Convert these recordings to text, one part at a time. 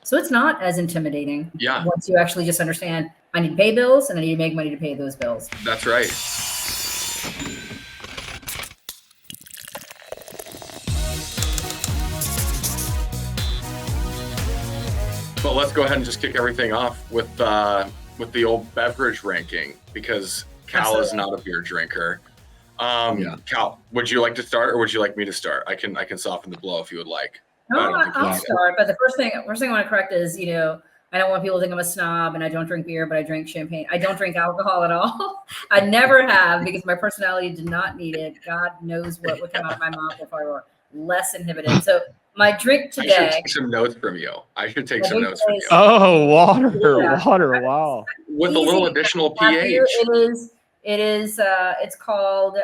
So it's not as intimidating. Yeah. Once you actually just understand, I need to pay bills and I need to make money to pay those bills. That's right. But let's go ahead and just kick everything off with the old beverage ranking, because Cal is not a beer drinker. Cal, would you like to start, or would you like me to start? I can soften the blow if you would like. No, I'll start. But the first thing I want to correct is, I don't want people to think I'm a snob and I don't drink beer, but I drink champagne. I don't drink alcohol at all. I never have, because my personality did not need it. God knows what would come out of my mouth if I were less inhibited. So my drink today. I should take some notes from you. Oh, water. Wow. With a little additional pH. It's called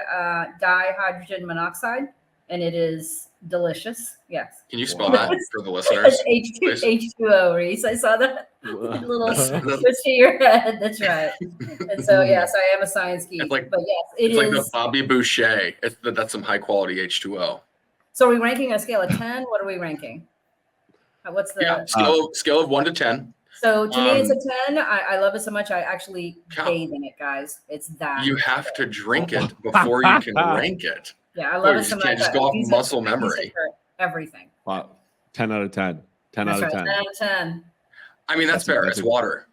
dihydrogen monoxide, and it is delicious. Yes. Can you spell that for the listeners? H2O, Reese. I saw that little twist to your head. That's right. And so, yes, I am a science geek. But yes, it's like the Bobby Boucher. That's some high quality H2O. So are we ranking on a scale of 10? What are we ranking? What's the scale of 1 to 10? So to me, it's a 10. I love it so much. I actually bathe in it, guys. It's that. You have to drink it before you can rank it. Yeah, I love it so much. You can't just go off muscle memory. Everything. Wow. 10 out of 10. 10 That's out of 10. 10 out of 10. I mean, that's fair. It's water.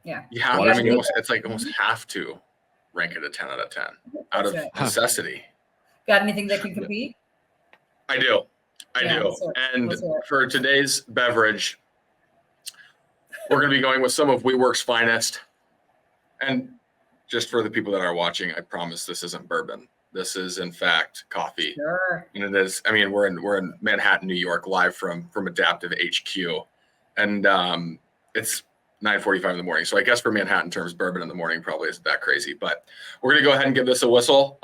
Yeah. You have. I mean, it's like almost have to rank it a 10 out of 10 out of necessity. Got anything that can compete? I do. And for today's beverage, we're going to be going with some of WeWork's finest. And just for the people that are watching, I promise this isn't bourbon. This is, in fact, coffee. Sure. And it is. I mean, we're in Manhattan, New York, live from Adaptive HQ, and it's 9:45 in the morning. So I guess for Manhattan terms, bourbon in the morning probably isn't that crazy. But we're going to go ahead and give this a whistle.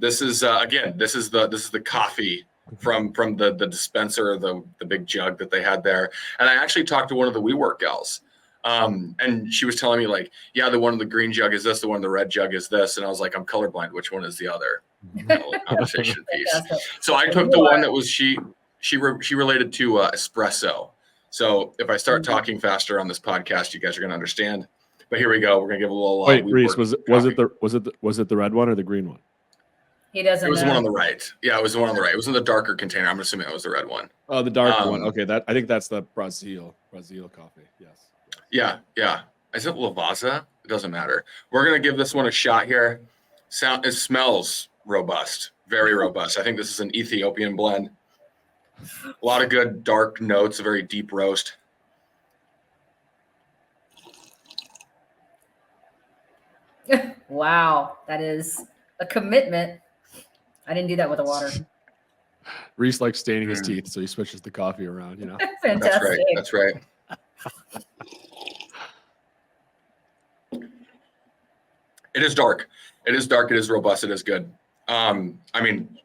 This is the coffee from the dispenser, the big jug that they had there. And I actually talked to one of the WeWork gals. And she was telling me, like, yeah, the one in the green jug is this, the one in the red jug is this. And I was like, I'm colorblind. Which one is the other? Conversation piece. So I took the one that was she related to espresso. So if I start talking faster on this podcast, you guys are going to understand. But here we go. We're going to give a little. Wait, Reese, was it the red one or the green one? He doesn't. It was the one on the right. Yeah, it was the one on the right. It was in the darker container. I'm assuming it was the red one. Oh, the darker one. Okay, I think that's the Brazil coffee. Yes. Yeah. Is it Lavazza? It doesn't matter. We're gonna give this one a shot here. It smells robust, very robust. I think this is an Ethiopian blend. A lot of good dark notes, a very deep roast. Wow, that is a commitment. I didn't do that with the water. Reese likes staining his teeth, so he switches the coffee around, Fantastic. That's right. It is dark. It is robust. It is good. I mean,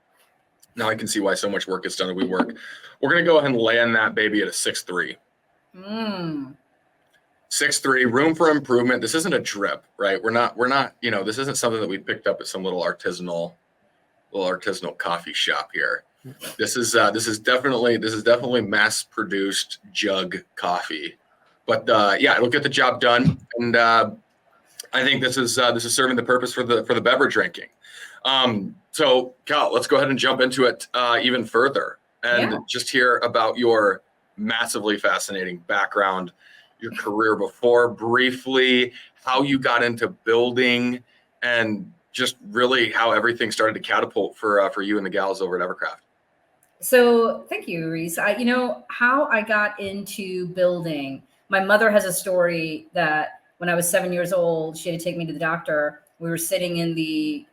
now I can see why so much work is done at WeWork. We're going to go ahead and land that baby at a 6.3. 6.3, room for improvement. This isn't a drip, right? We're not, this isn't something that we picked up at some little artisanal coffee shop here. This is definitely mass produced jug coffee. But it'll get the job done. And I think this is serving the purpose for the beverage ranking. So Cal, let's go ahead and jump into it even further and just hear about your massively fascinating background, your career before, briefly, how you got into building, and just really how everything started to catapult for you and the gals over at Evercraft. So thank you, Reese. How I got into building. My mother has a story that when I was 7 years old, she had to take me to the doctor. We were sitting in the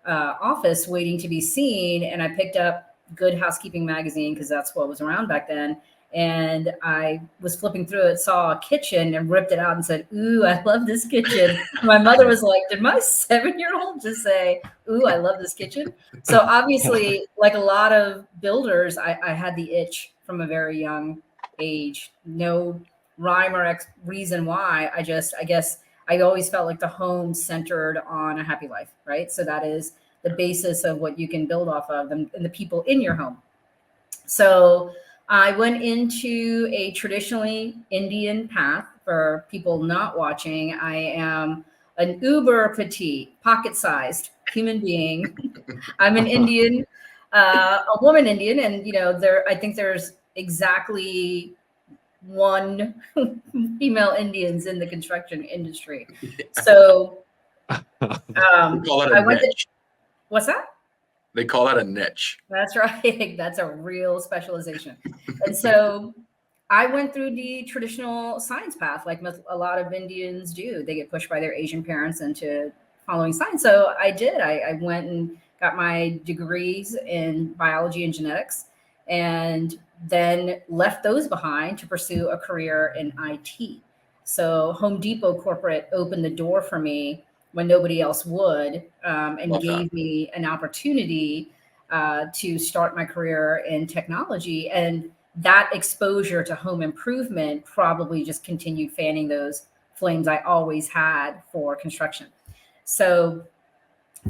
office waiting to be seen, and I picked up Good Housekeeping magazine because that's what was around back then. And I was flipping through it, saw a kitchen and ripped it out and said, "Ooh, I love this kitchen." My mother was like, "Did my 7-year-old just say, 'Ooh, I love this kitchen'?" So obviously, like a lot of builders, I had the itch from a very young age. No rhyme or reason why. I guess I always felt like the home centered on a happy life, right? So that is the basis of what you can build off of, and the people in your home. So I went into a traditionally Indian path. For people not watching, I am an uber petite, pocket-sized human being. I'm an Indian, a woman Indian, and I think there's exactly one female Indians in the construction industry. So They call that I a went to, niche. what's that? They call that a niche. That's right. That's a real specialization. And so I went through the traditional science path, like a lot of Indians do. They get pushed by their Asian parents into following science. So I did. I went and got my degrees in biology and genetics, and then left those behind to pursue a career in IT. So Home Depot corporate opened the door for me when nobody else would, and Love that. gave me an opportunity to start my career in technology. And that exposure to home improvement probably just continued fanning those flames I always had for construction. So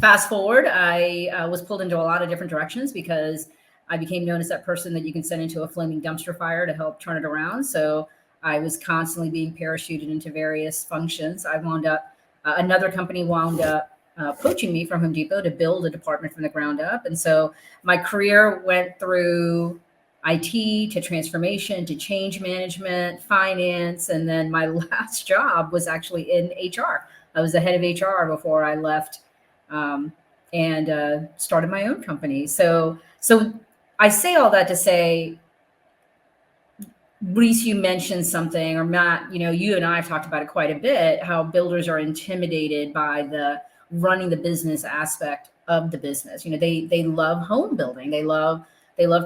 fast forward, I was pulled into a lot of different directions because I became known as that person that you can send into a flaming dumpster fire to help turn it around. So I was constantly being parachuted into various functions. I wound up, another company wound up poaching me from Home Depot to build a department from the ground up. And so my career went through IT to transformation to change management, finance, and then my last job was actually in HR. I was the head of HR before I left, and started my own company. So I say all that to say, Reese, you mentioned something, or Matt, you and I have talked about it quite a bit, how builders are intimidated by the running the business aspect of the business. They love home building, they love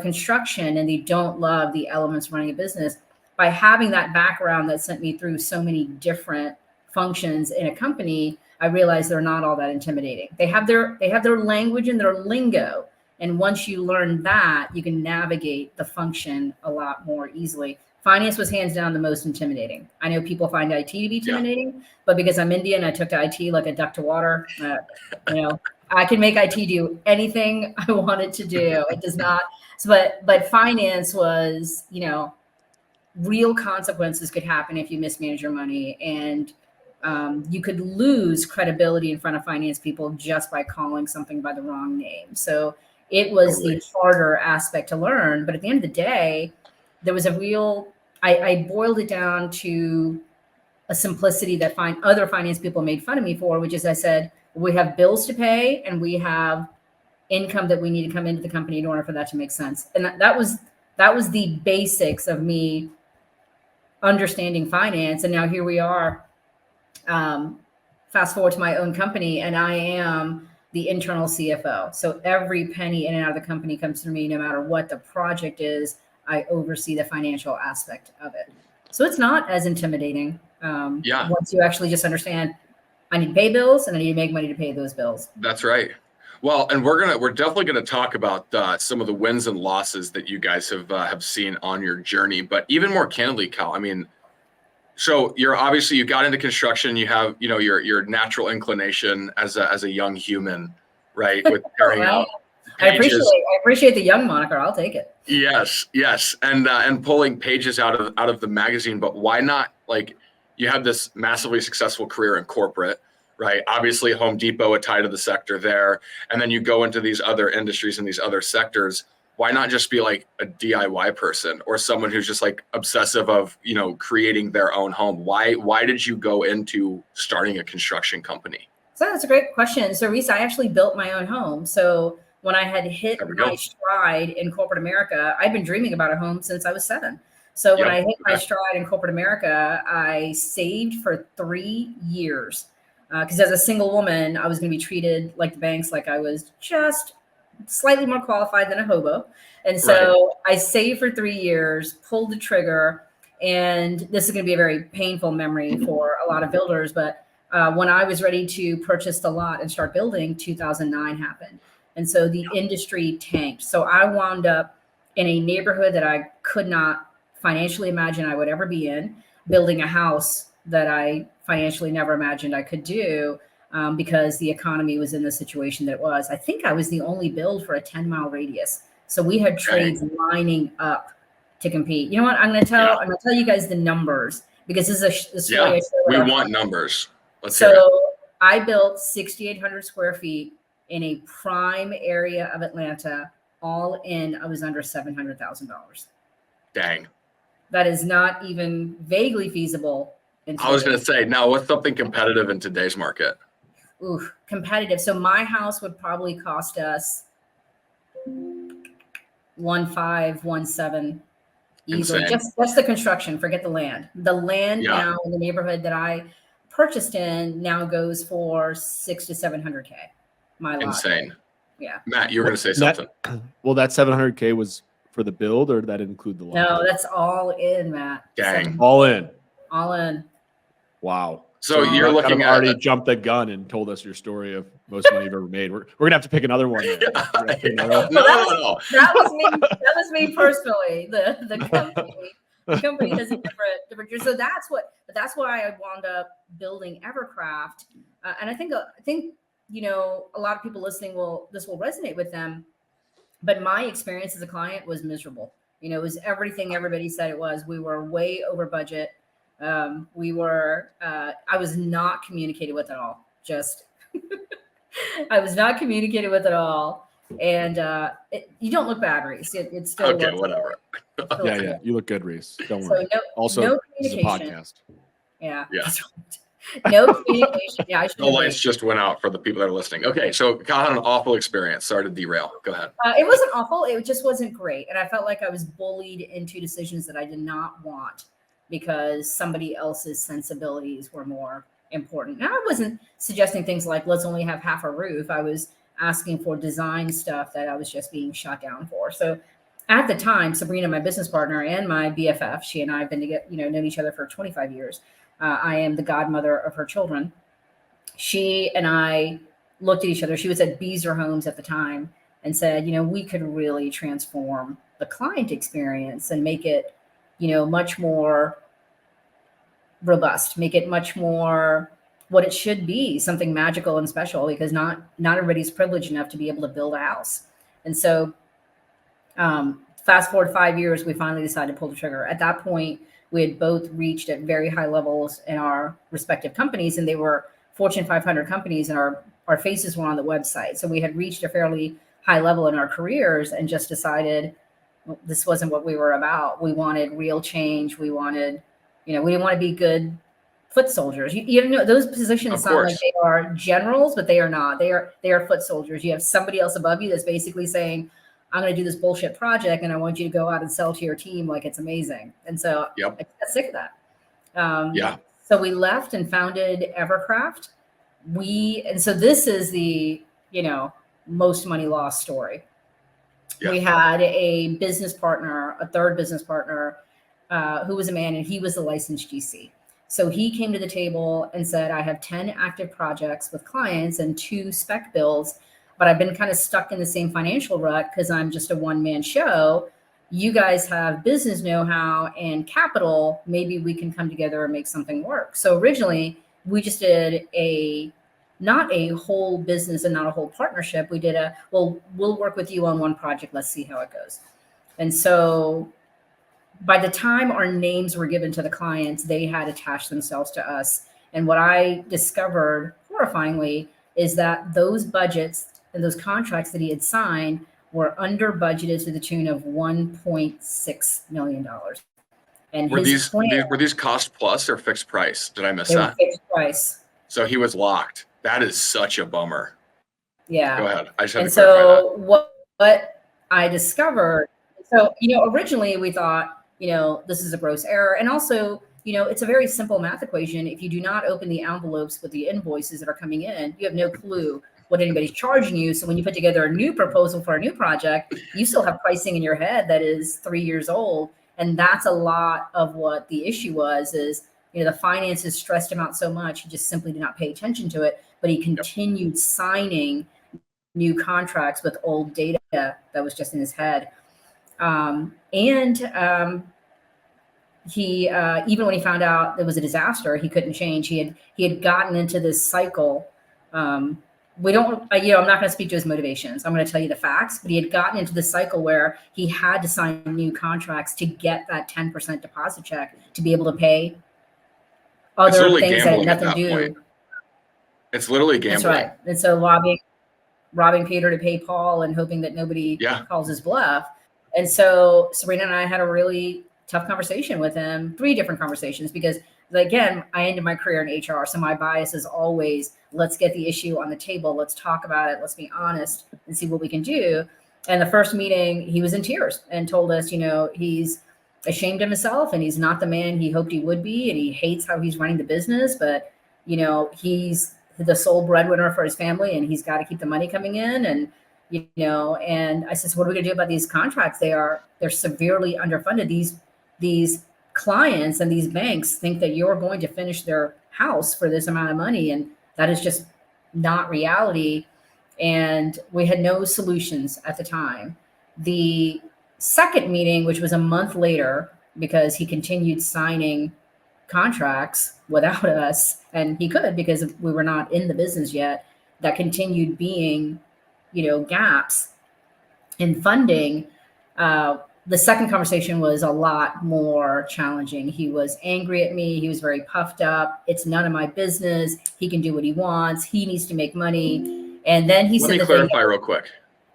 construction, and they don't love the elements running a business. By having that background that sent me through so many different functions in a company, I realized they're not all that intimidating. They have their language and their lingo. And once you learn that, you can navigate the function a lot more easily. Finance was hands down the most intimidating. I know people find IT to be intimidating, but because I'm Indian, I took to IT like a duck to water. I can make IT do anything I want it to do. It does not. But finance was, real consequences could happen if you mismanage your money, and you could lose credibility in front of finance people just by calling something by the wrong name. So it was the harder aspect to learn. But at the end of the day, there was I boiled it down to a simplicity that other finance people made fun of me for, which is I said, we have bills to pay and we have income that we need to come into the company in order for that to make sense. And that was the basics of me understanding finance. And now here we are, fast forward to my own company, and I am the internal CFO. So every penny in and out of the company comes through me, no matter what the project is. I oversee the financial aspect of it. So it's not as intimidating. Once you actually just understand, I need to pay bills and I need to make money to pay those bills. That's right. Well, and we're definitely gonna talk about some of the wins and losses that you guys have seen on your journey. But even more candidly, Cal, I mean, so you got into construction. You have your natural inclination as a young human, right? With carrying out pages. I appreciate the young moniker. I'll take it. Yes, and pulling pages out of the magazine. But why not? Like, you have this massively successful career in corporate, right? Obviously, Home Depot, a tie to the sector there, and then you go into these other industries and these other sectors. Why not just be like a DIY person or someone who's just like obsessive of, creating their own home? Why did you go into starting a construction company? So that's a great question. So Reese, I actually built my own home. So when I had hit my stride in corporate America, I've been dreaming about a home since I was 7. So when I hit my stride in corporate America, I saved for 3 years. Because as a single woman, I was going to be treated like the banks, like I was just slightly more qualified than a hobo. And so I saved for 3 years, pulled the trigger, and this is going to be a very painful memory for a lot of builders. But when I was ready to purchase the lot and start building, 2009 happened. And so the industry tanked. So I wound up in a neighborhood that I could not financially imagine I would ever be in, building a house that I financially never imagined I could do, because the economy was in the situation that it was. I think I was the only build for a 10-mile radius. So we had trades lining up to compete. You know what? I'm going to tell you guys the numbers, because this is a story. Yeah, we want numbers. Let's so hear it. I built 6,800 square feet in a prime area of Atlanta. All in, I was under $700,000. Dang. That is not even vaguely feasible. I was going to say, now what's something competitive in today's market? Ooh, competitive. So my house would probably cost us 1.5, 1.7 easily. Just the construction. Forget the land. The land now in the neighborhood that I purchased in now goes for $600,000 to $700K. My lot. Insane. Yeah. Matt, you were going to say something. Well, that $700K was for the build, or did that include the lot? No, that's all in, Matt. Dang. All in. All in. Wow. So you're looking kind of at already jumped the gun and told us your story of most money you've ever made. We're gonna have to pick another one. No. That was me personally. The company has a different. So that's why I wound up building Evercraft, and I think you know, a lot of people listening this will resonate with them. But my experience as a client was miserable. You know, it was everything everybody said it was. We were way over budget. I was not communicated with at all. I was not communicated with at all. And you don't look bad, Reese. It's still okay. Whatever. Yeah. You look good, Reese. Don't worry. No this is a podcast. Yeah. That's right. No communication. Yeah, the lights just went out for the people that are listening. Okay, so Kyle had an awful experience. Sorry to derail. Go ahead. It wasn't awful. It just wasn't great, and I felt like I was bullied into decisions that I did not want because somebody else's sensibilities were more important. Now, I wasn't suggesting things like let's only have half a roof. I was asking for design stuff that I was just being shot down for. So at the time, Sabrina, my business partner and my BFF, she and I have been together, known each other for 25 years. I am the godmother of her children. She and I looked at each other. She was at Beazer Homes at the time and said, we could really transform the client experience and make it, much more robust, make it much more what it should be, something magical and special, because not everybody's privileged enough to be able to build a house. And so fast forward 5 years, we finally decided to pull the trigger. At that point, we had both reached at very high levels in our respective companies, and they were Fortune 500 companies, and our faces were on the website. So we had reached a fairly high level in our careers and just decided this wasn't what we were about. We wanted real change. We wanted, we didn't want to be good foot soldiers. You know, those positions sound like they are generals, but they are not. They are foot soldiers. You have somebody else above you that's basically saying, I'm going to do this bullshit project and I want you to go out and sell to your team like it's amazing. And so I got sick of that. So we left and founded Evercraft. And so this is the, most money lost story. We had a business partner, a third business partner, who was a man, and he was a licensed GC. So he came to the table and said, I have 10 active projects with clients and 2 spec builds, but I've been kind of stuck in the same financial rut because I'm just a one-man show. You guys have business know-how and capital. Maybe we can come together and make something work. So originally, we just did not a whole business and not a whole partnership. We did we'll work with you on one project. Let's see how it goes. And so by the time our names were given to the clients, they had attached themselves to us. And what I discovered horrifyingly is that those budgets and those contracts that he had signed were under budgeted to the tune of $1.6 million. And were these cost plus or fixed price? Did I miss that? They were fixed price. So he was locked. That is such a bummer. Yeah. Go ahead. I just had and to clarify so what I discovered, so, originally we thought, this is a gross error. And also, it's a very simple math equation. If you do not open the envelopes with the invoices that are coming in, you have no clue what anybody's charging you. So when you put together a new proposal for a new project, you still have pricing in your head that is 3 years old. And that's a lot of what the issue was, is, the finances stressed him out so much. He just simply did not pay attention to it, but he continued signing new contracts with old data that was just in his head. He even when he found out it was a disaster, he couldn't change. He had gotten into this cycle we don't, I'm not going to speak to his motivations. I'm going to tell you the facts, but he had gotten into the cycle where he had to sign new contracts to get that 10% deposit check to be able to pay other things that had nothing to do. It's literally gambling. That's right. And so robbing Peter to pay Paul and hoping that nobody calls his bluff. And so Sabrina and I had a really tough conversation with him, 3 different conversations, because again, I ended my career in HR. So my bias is always, let's get the issue on the table. Let's talk about it. Let's be honest and see what we can do. And the first meeting, he was in tears and told us, he's ashamed of himself and he's not the man he hoped he would be. And he hates how he's running the business, but he's the sole breadwinner for his family and he's got to keep the money coming in. And, and I said, so what are we gonna do about these contracts? They're severely underfunded. These clients and these banks think that you're going to finish their house for this amount of money. And that is just not reality. And we had no solutions at the time. The second meeting, which was a month later, because he continued signing contracts without us, and he could because we were not in the business yet, that continued being, gaps in funding. The second conversation was a lot more challenging. He was angry at me. He was very puffed up. It's none of my business. He can do what he wants. He needs to make money. And then he said, let me clarify real quick.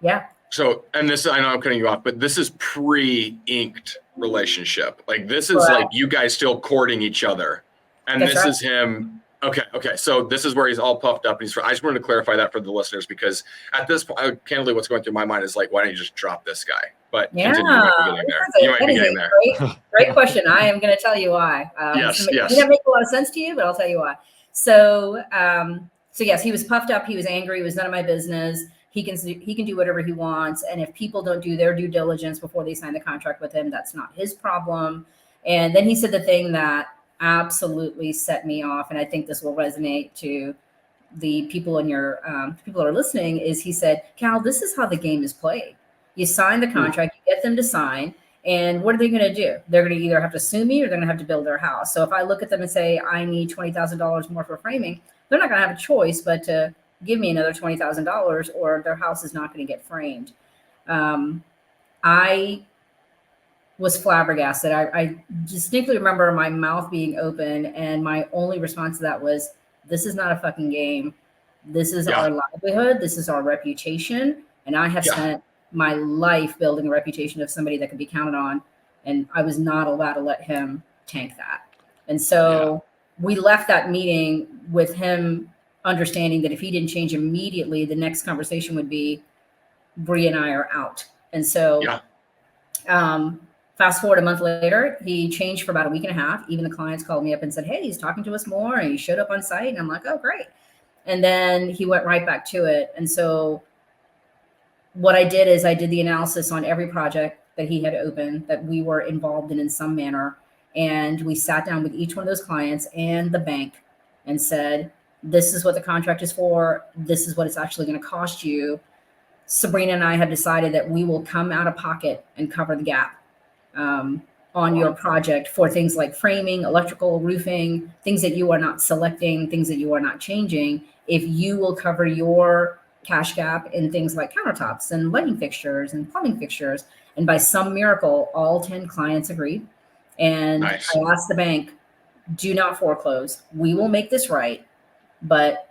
Yeah. So, and this, I know I'm cutting you off, but this is pre-inked relationship. Like this is like you guys still courting each other. And this is him. Okay. So this is where he's all puffed up. I just wanted to clarify that for the listeners, because at this point, candidly, what's going through my mind is like, why don't you just drop this guy? But continue, you might be getting there. Great question. I am going to tell you why. Yes. It doesn't make a lot of sense to you, but I'll tell you why. So yes, he was puffed up. He was angry. It was none of my business. He can do whatever he wants. And if people don't do their due diligence before they sign the contract with him, that's not his problem. And then he said the thing that absolutely set me off, and I think this will resonate to the people in your people that are listening, is he said, Cal, this is how the game is played. You sign the contract, you get them to sign, and what are they going to do? They're going to either have to sue me or they're going to have to build their house. So if I look at them and say, I need $20,000 more for framing, they're not going to have a choice but to give me another $20,000 or their house is not going to get framed. I was flabbergasted. I distinctly remember my mouth being open and my only response to that was, this is not a fucking game. This is our livelihood. This is our reputation. And I have spent my life building a reputation of somebody that could be counted on. And I was not allowed to let him tank that. And so we left that meeting with him understanding that if he didn't change immediately, the next conversation would be, Bree and I are out. And so fast forward a month later, he changed for about a week and a half. Even the clients called me up and said, hey, he's talking to us more. And he showed up on site. And I'm like, oh, great. And then he went right back to it. And so what I did is I did the analysis on every project that he had opened that we were involved in some manner. And we sat down with each one of those clients and the bank and said, this is what the contract is for. This is what it's actually going to cost you. Sabrina and I have decided that we will come out of pocket and cover the gap on your project for things like framing, electrical, roofing, things that you are not selecting, things that you are not changing. If you will cover your cash gap in things like countertops and lighting fixtures and plumbing fixtures. And by some miracle, all 10 clients agreed. And I asked the bank, do not foreclose. We will make this right, but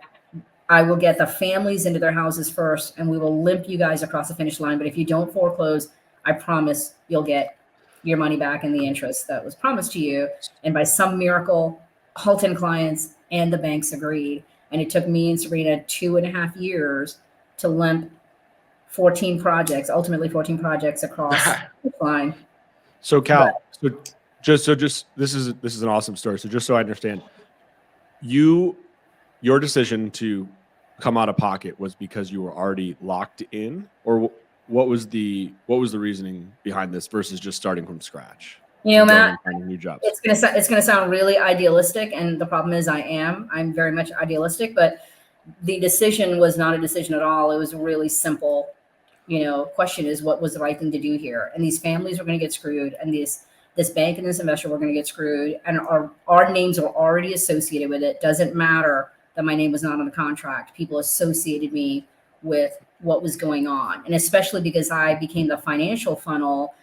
I will get the families into their houses first and we will limp you guys across the finish line. But if you don't foreclose, I promise you'll get your money back and the interest that was promised to you. And by some miracle, all 10 clients and the banks agreed. And it took me and Sabrina 2.5 years to limp 14 projects, ultimately 14 projects across the line. So Cal, just this is an awesome story. So just so I understand, your decision to come out of pocket was because you were already locked in, or what was the reasoning behind this versus just starting from scratch? Matt, new jobs? It's gonna sound really idealistic, and the problem is I'm very much idealistic, but the decision was not a decision at all. It was a really simple, question is what was the right thing to do here? And these families were going to get screwed, and this bank and this investor were going to get screwed, and our names are already associated with it. Doesn't matter that my name was not on the contract, people associated me with what was going on. And especially because I became the financial funnel,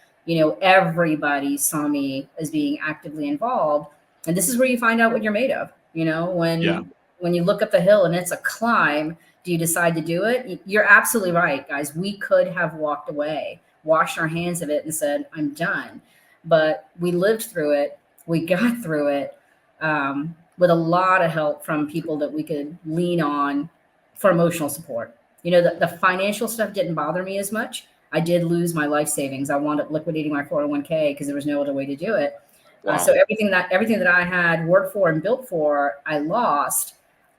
everybody saw me as being actively involved. And this is where you find out what you're made of. When you look up the hill and it's a climb, do you decide to do it? You're absolutely right, guys. We could have walked away, washed our hands of it and said, I'm done. But we lived through it. We got through it with a lot of help from people that we could lean on for emotional support. The financial stuff didn't bother me as much. I did lose my life savings. I wound up liquidating my 401k because there was no other way to do it. Wow. So everything that I had worked for and built for, I lost,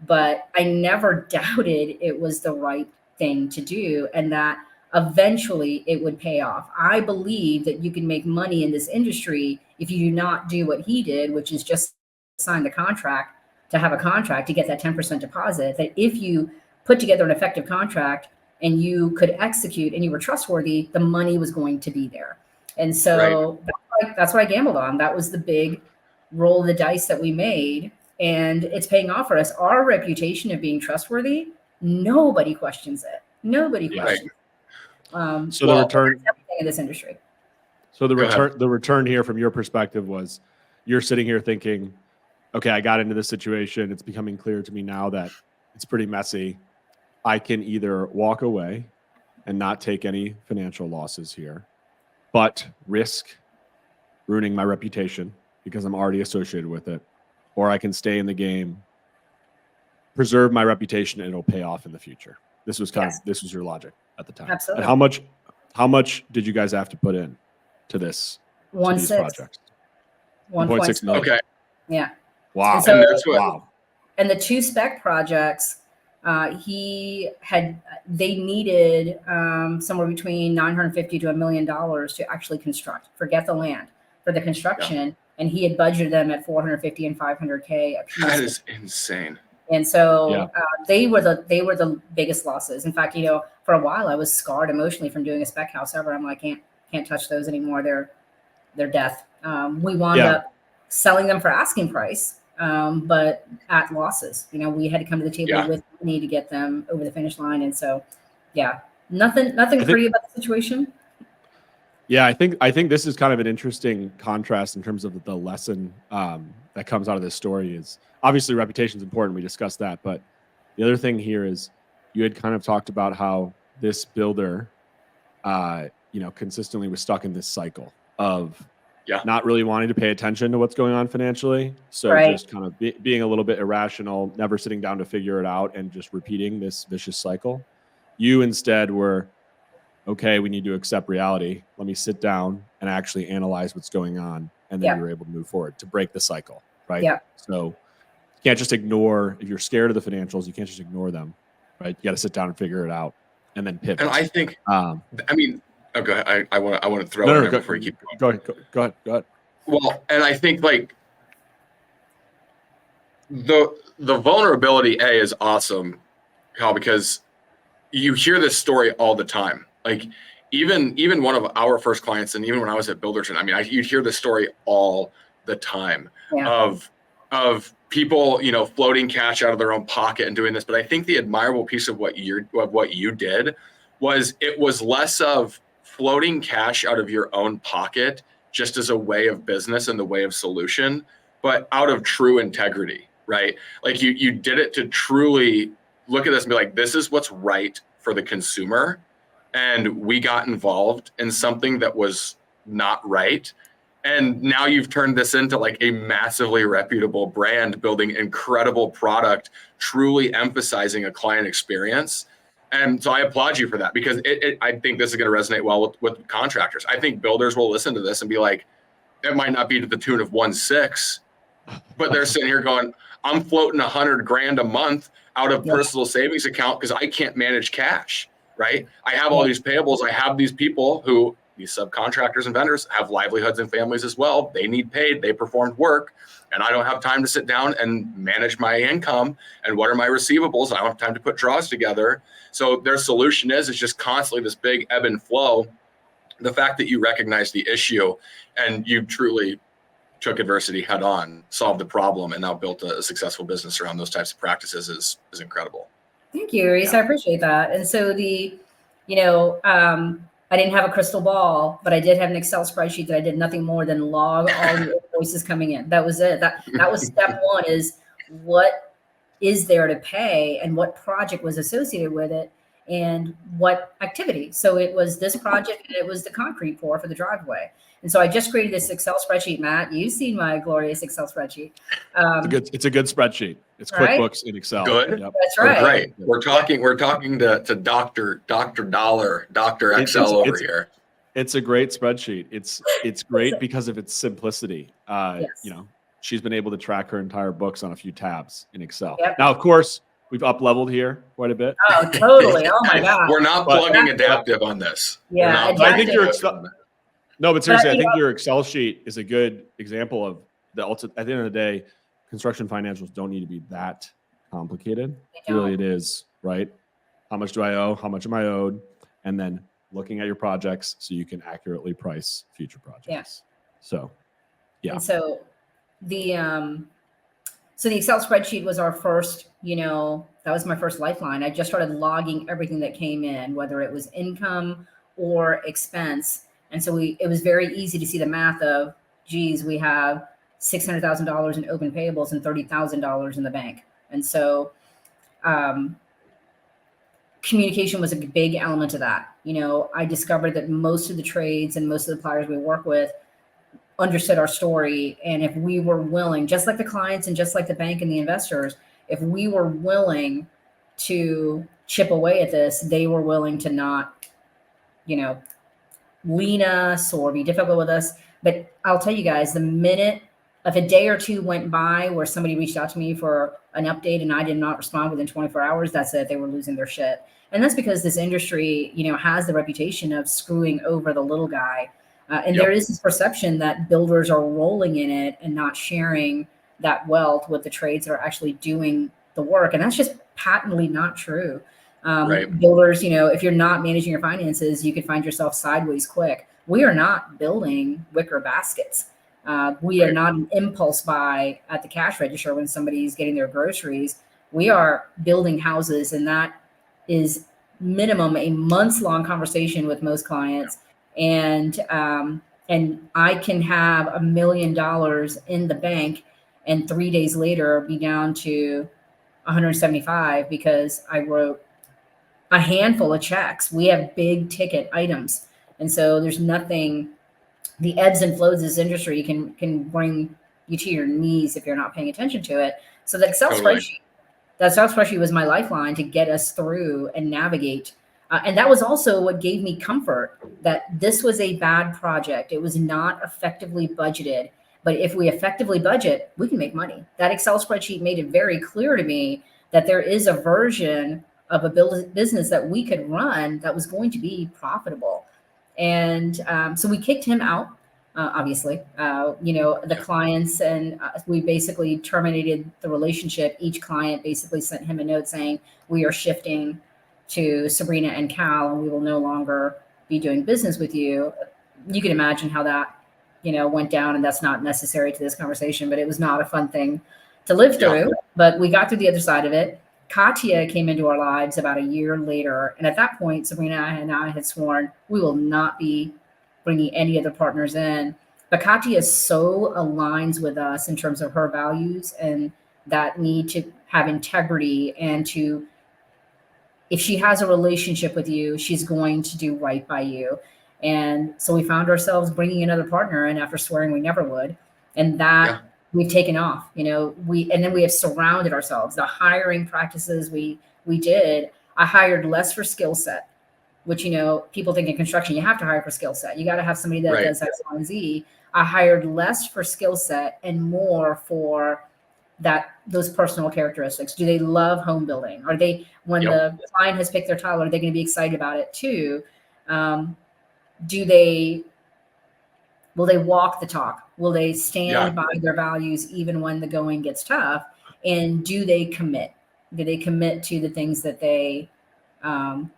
but I never doubted it was the right thing to do and that eventually it would pay off. I believe that you can make money in this industry if you do not do what he did, which is just sign the contract to have a contract to get that 10% deposit. That if you put together an effective contract and you could execute and you were trustworthy, the money was going to be there. And so that's what I gambled on. That was the big roll of the dice that we made. And it's paying off for us. Our reputation of being trustworthy, nobody questions it. Nobody questions it. So the return in this industry. So the return here from your perspective was you're sitting here thinking, okay, I got into this situation. It's becoming clear to me now that it's pretty messy. I can either walk away and not take any financial losses here, but risk ruining my reputation because I'm already associated with it, or I can stay in the game, preserve my reputation, and it'll pay off in the future. This was this was your logic at the time. Absolutely. And how much did you guys have to put in to this? 1.6 projects? 1.6 million. Okay. Yeah. Wow. And the two spec projects, they needed somewhere between $950 to $1 million to actually construct. Forget the land for the construction, and he had budgeted them at $450 and $500K a piece. That is insane. And so they were the biggest losses. In fact, for a while I was scarred emotionally from doing a spec house ever. I'm like, can't touch those anymore. They're death. We wound up selling them for asking price, but at losses. We had to come to the table with money to get them over the finish line. And so, nothing pretty about the situation. Yeah, I think this is kind of an interesting contrast in terms of the lesson that comes out of this story. Is obviously reputation is important. We discussed that, but the other thing here is you had kind of talked about how this builder, consistently was stuck in this cycle of not really wanting to pay attention to what's going on financially. So just kind of being a little bit irrational, never sitting down to figure it out, and just repeating this vicious cycle. You instead were, okay, we need to accept reality. Let me sit down and actually analyze what's going on. And then you're able to move forward to break the cycle, right? Yeah. So you can't just ignore, if you're scared of the financials, you can't just ignore them, right? You got to sit down and figure it out and then pivot. And I think, go ahead. I want to throw it in before you keep going. Go ahead. Well, and I think like the vulnerability is awesome, Kyle, because you hear this story all the time. Like even one of our first clients, and even when I was at Builderton, you'd hear this story all the time of people, floating cash out of their own pocket and doing this. But I think the admirable piece of what you did was it was less of floating cash out of your own pocket just as a way of business and the way of solution, but out of true integrity, right? Like you did it to truly look at this and be like, this is what's right for the consumer. And we got involved in something that was not right. And now you've turned this into like a massively reputable brand, building incredible product, truly emphasizing a client experience. And so I applaud you for that, because I think this is going to resonate well with contractors. I think builders will listen to this and be like, it might not be to the tune of 1.6, but they're sitting here going, I'm floating $100,000 a month out of personal savings account because I can't manage cash, right? I have all these payables. I have these people who, these subcontractors and vendors, have livelihoods and families as well. They need paid. They performed work. And I don't have time to sit down and manage my income. And what are my receivables? I don't have time to put draws together. So their solution is just constantly this big ebb and flow. The fact that you recognize the issue and you truly took adversity head on, solved the problem, and now built a successful business around those types of practices is incredible. Thank you, Reese. I appreciate that. And so I didn't have a crystal ball, but I did have an Excel spreadsheet that I did nothing more than log all the invoices coming in. That was it. That was step one, is what is there to pay and what project was associated with it and what activity. So it was this project and it was the concrete pour for the driveway. And so I just created this Excel spreadsheet, Matt. You've seen my glorious Excel spreadsheet. It's a good spreadsheet. It's right? QuickBooks in Excel. Good. Yep. That's right. Great. We're talking to Dr. Dollar, Dr. Excel over here. It's a great spreadsheet. It's great because of its simplicity. Yes. She's been able to track her entire books on a few tabs in Excel. Yep. Now, of course, we've up-leveled here quite a bit. Oh, totally. Oh my God. We're not plugging adaptive on this. Yeah, I think your Excel. No, but seriously, I think But, your Excel sheet is a good example of at the end of the day, construction financials don't need to be that complicated. Really, it is, right? How much do I owe? How much am I owed? And then looking at your projects so you can accurately price future projects. Yes. So, yeah. And so the Excel spreadsheet was our first, that was my first lifeline. I just started logging everything that came in, whether it was income or expense. And so it was very easy to see the math of, geez, we have $600,000 in open payables and $30,000 in the bank. And so communication was a big element of that. I discovered that most of the trades and most of the suppliers we work with understood our story. And if we were willing, just like the clients and just like the bank and the investors, if we were willing to chip away at this, they were willing to not, lean us or be difficult with us. But I'll tell you guys, the minute if a day or two went by where somebody reached out to me for an update and I did not respond within 24 hours, that's it. They were losing their shit. And that's because this industry, has the reputation of screwing over the little guy. And there is this perception that builders are rolling in it and not sharing that wealth with the trades that are actually doing the work. And that's just patently not true. Right. Builders, if you're not managing your finances, you could find yourself sideways quick. We are not building wicker baskets. We are not an impulse buy at the cash register when somebody's getting their groceries. We are building houses, and that is minimum a months-long conversation with most clients. And I can have $1 million in the bank and 3 days later be down to 175 because I wrote a handful of checks. We have big ticket items. And so there's nothing, the ebbs and flows of this industry can bring you to your knees if you're not paying attention to it. So that Excel spreadsheet was my lifeline to get us through and navigate. And that was also what gave me comfort that this was a bad project. It was not effectively budgeted. But if we effectively budget, we can make money. That Excel spreadsheet made it very clear to me that there is a version of a business that we could run that was going to be profitable. And so we kicked him out, obviously, the clients, and we basically terminated the relationship. Each client basically sent him a note saying, we are shifting to Sabrina and Cal, and we will no longer be doing business with you. You can imagine how that, went down, and that's not necessary to this conversation, but it was not a fun thing to live through, but we got through the other side of it. Katya came into our lives about a year later. And at that point, Sabrina and I had sworn we will not be bringing any other partners in. But Katya so aligns with us in terms of her values and that need to have integrity and to, if she has a relationship with you, she's going to do right by you. And so we found ourselves bringing another partner in after swearing we never would. And that we've taken off, and then we have surrounded ourselves. The hiring practices we did, I hired less for skill set, which, people think in construction, you have to hire for skill set. You got to have somebody that does X, Y, and Z. I hired less for skill set and more for those personal characteristics. Do they love home building? Are they, when the client has picked their tile, are they going to be excited about it too? Will they walk the talk? Will they stand by their values even when the going gets tough? And do they commit? Do they commit to the things that they actually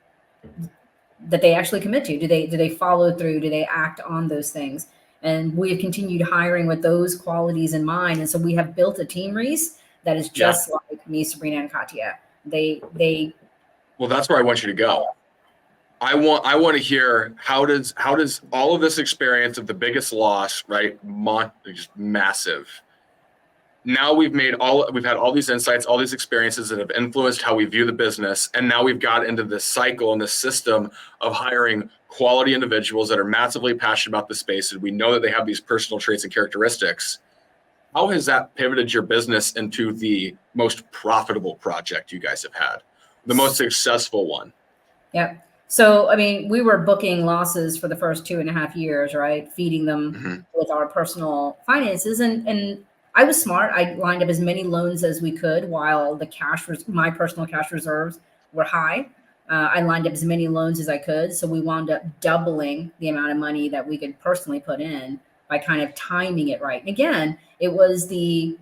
commit to? Do they follow through? Do they act on those things? And we have continued hiring with those qualities in mind. And so we have built a team, Reese, that is just like me, Sabrina, and Katya. Well, that's where I want you to go. I want to hear how does all of this experience of the biggest loss, right? Just massive. Now we've had all these insights, all these experiences that have influenced how we view the business. And now we've got into this cycle and this system of hiring quality individuals that are massively passionate about the space. And we know that they have these personal traits and characteristics. How has that pivoted your business into the most profitable project you guys have had? The most successful one? Yep. So, I mean, we were booking losses for the first 2.5 years, right? Feeding them with our personal finances. And I was smart. I lined up as many loans as we could while my personal cash reserves were high. I lined up as many loans as I could. So we wound up doubling the amount of money that we could personally put in by kind of timing it right. And again, it was the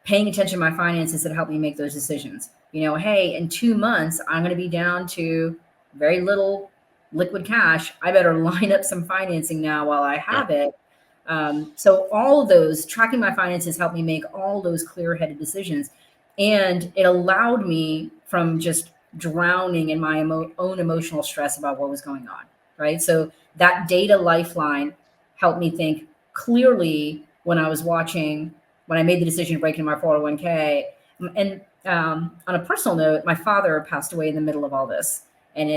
paying attention to my finances that helped me make those decisions. Hey, in 2 months, I'm going to be down to very little liquid cash. I better line up some financing now while I have it. So all of those, tracking my finances helped me make all those clear-headed decisions. And it allowed me from just drowning in my own emotional stress about what was going on, right? So that data lifeline helped me think clearly when I made the decision to break into my 401k. And on a personal note, my father passed away in the middle of all this. And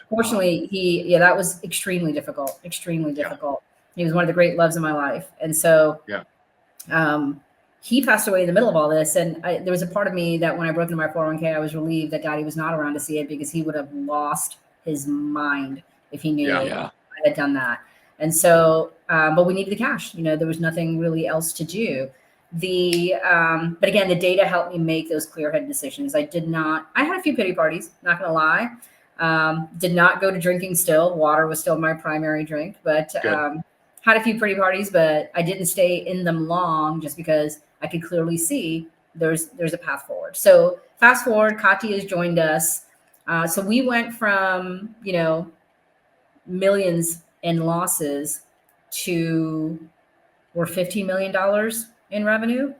fortunately, that was extremely difficult. He was one of the great loves of my life. And so he passed away in the middle of all this. And there was a part of me that when I broke into my 401k, I was relieved that Daddy was not around to see it, because he would have lost his mind if he knew I had done that. And so, but we needed the cash. There was nothing really else to do. But again, the data helped me make those clear-headed decisions. I had a few pity parties, not going to lie. Did not go to drinking still. Water was still my primary drink, but had a few pretty parties, but I didn't stay in them long just because I could clearly see there's a path forward. So fast forward, Katya has joined us. So we went from, millions in losses to we're $15 million in revenue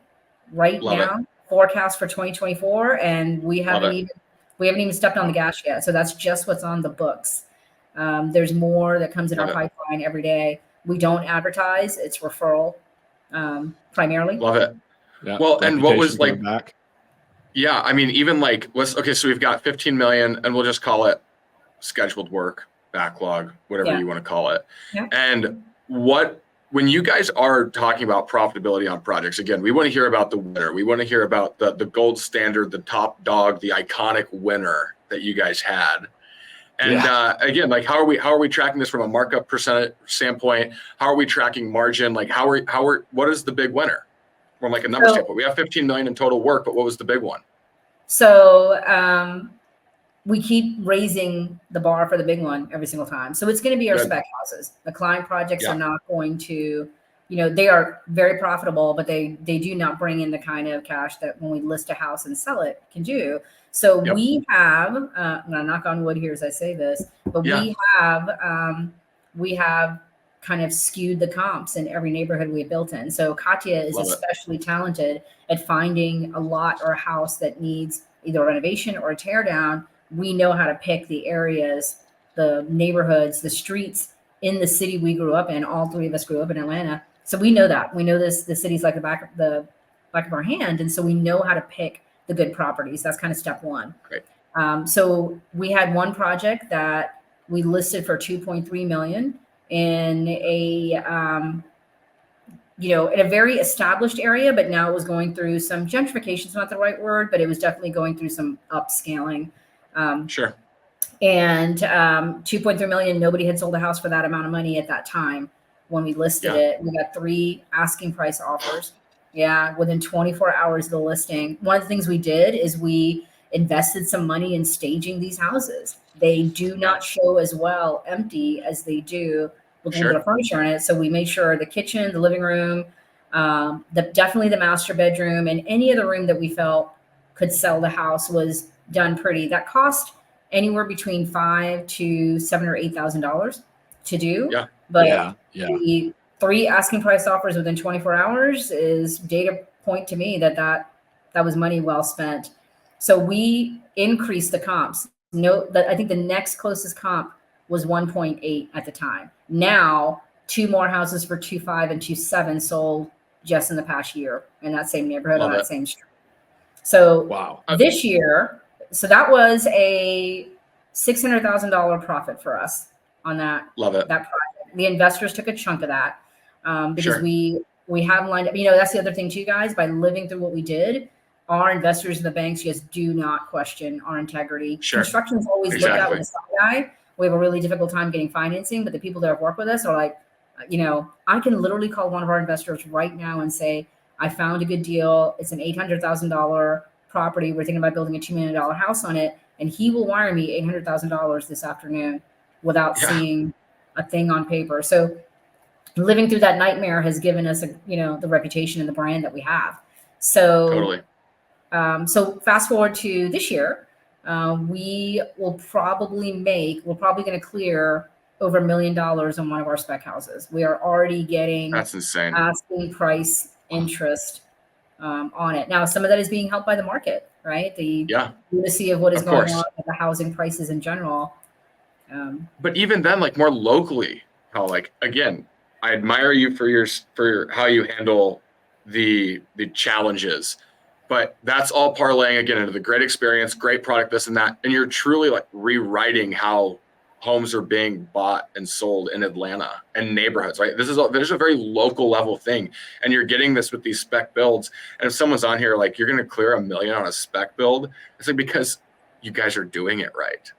right now, forecast for 2024. And we haven't even stepped on the gas yet. So that's just what's on the books. There's more that comes in our pipeline every day. We don't advertise; it's referral primarily. Love it. Yeah. Well, and what was like? Back. Yeah, I mean, even like, so we've got 15 million, and we'll just call it scheduled work, backlog, whatever you want to call it. Yeah. And when you guys are talking about profitability on projects, again, we want to hear about the winner. We want to hear about the gold standard, the top dog, the iconic winner that you guys had. And again, like how are we tracking this from a markup percentage standpoint? How are we tracking margin? Like what is the big winner from like a number standpoint? We have 15 million in total work, but what was the big one? So we keep raising the bar for the big one every single time. So it's going to be our spec houses. The client projects are not going to, they are very profitable, but they do not bring in the kind of cash that when we list a house and sell it can do. So we have, I'm going to knock on wood here as I say this, but we have kind of skewed the comps in every neighborhood we have built in. So Katya is especially talented at finding a lot or a house that needs either a renovation or a tear down. We know how to pick the areas, the neighborhoods, the streets in the city we grew up in. All three of us grew up in Atlanta. So we know that. We know the city's like the back of our hand. And so we know how to pick the good properties. That's kind of step one. Great. So we had one project that we listed for 2.3 million in a in a very established area, but now it was going through some gentrification. It's not the right word, but it was definitely going through some upscaling. Sure. And 2.3 million, nobody had sold a house for that amount of money at that time when we listed it. We got 3 asking price offers. Within 24 hours of the listing. One of the things we did is we invested some money in staging these houses. They do not show as well empty as they do with a little bit of furniture in it. So we made sure the kitchen, the living room, definitely the master bedroom, and any other room that we felt could sell the house was done pretty. That cost anywhere between $5,000 to $7,000 or $8,000 to do. But we 3 asking price offers within 24 hours is data point to me that was money well spent. So we increased the comps. Note that I think the next closest comp was 1.8 at the time. Now 2 more houses for 2.5 and 2.7 sold just in the past year in that same neighborhood on that same street. So Wow. this year, so that was a $600,000 profit for us on that. Love it. That project. The investors took a chunk of that because Sure. we have lined up. You know, that's the other thing too, guys. By living through what we did, our investors and the banks just do not question our integrity. Sure. Construction's always looked at with a side eye. We have a really difficult time getting financing, but the people that have worked with us are like, you know, I can literally call one of our investors right now and say, I found a good deal. It's an $800,000 property. We're thinking about building a $2 million house on it. And he will wire me $800,000 this afternoon without seeing a thing on paper. So living through that nightmare has given us, the reputation and the brand that we have. So Totally. So fast forward to this year, we're probably going to clear over $1 million on one of our spec houses. We are already getting that's insane asking price interest on it. Now, some of that is being helped by the market, right? The lunacy of what is going on with the housing prices in general. But even then, like more locally, how again, I admire you for how you handle the challenges. But that's all parlaying again into the great experience, great product, this and that. And you're truly like rewriting how homes are being bought and sold in Atlanta and neighborhoods, right? There's a very local level thing. And you're getting this with these spec builds. And if someone's on here, like, you're going to clear $1 million on a spec build, it's like, because you guys are doing it right?